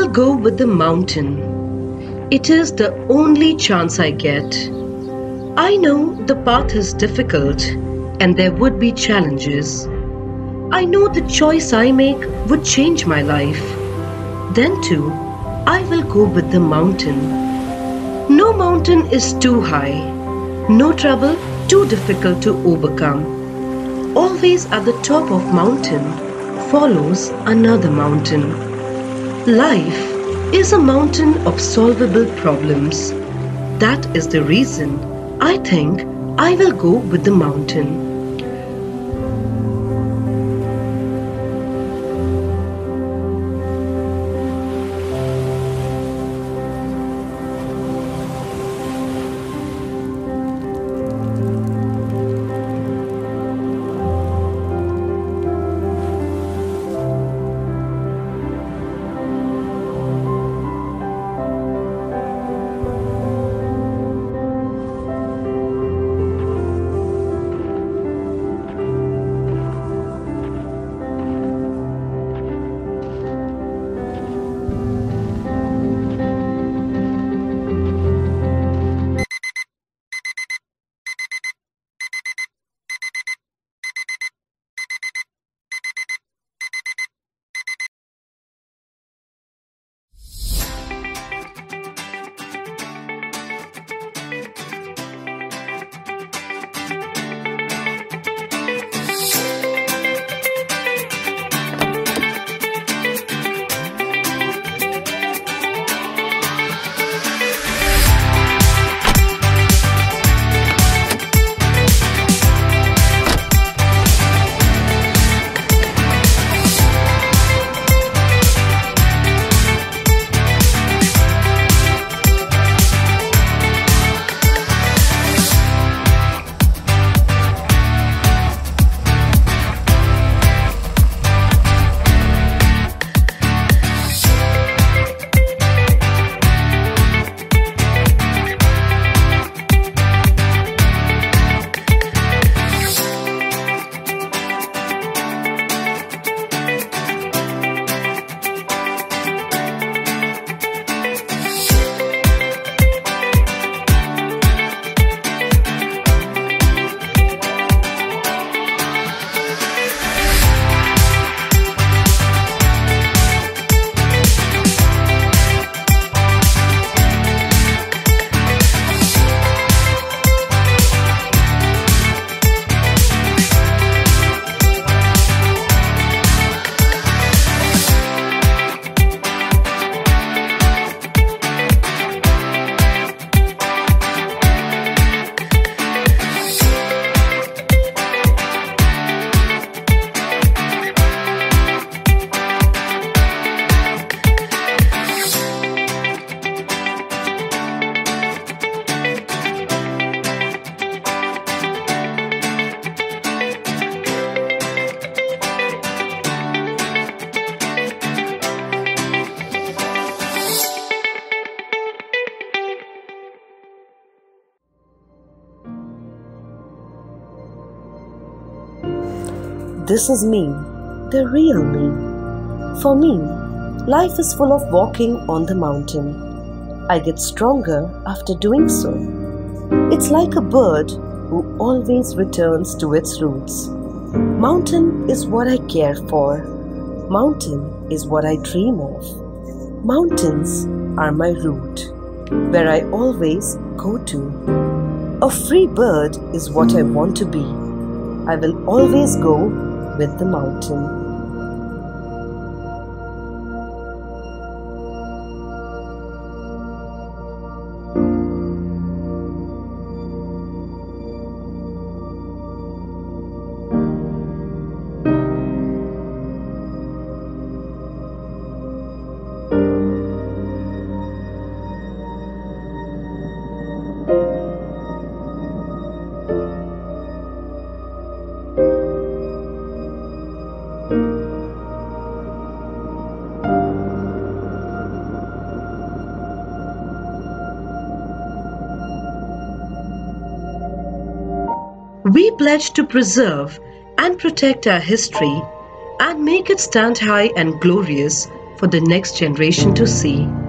will go with the mountain. It is the only chance I get. I know the path is difficult and there would be challenges. I know the choice I make would change my life. Then too, I will go with the mountain. No mountain is too high, no trouble too difficult to overcome. Always at the top of mountain follows another mountain. Life is a mountain of solvable problems. That is the reason I think I will go with the mountain. This is me, the real me. For me, life is full of walking on the mountain. I get stronger after doing so. It's like a bird who always returns to its roots. Mountain is what I care for. Mountain is what I dream of. Mountains are my route, where I always go to. A free bird is what I want to be. I will always go with the mountain. We pledge to preserve and protect our history and make it stand high and glorious for the next generation to see.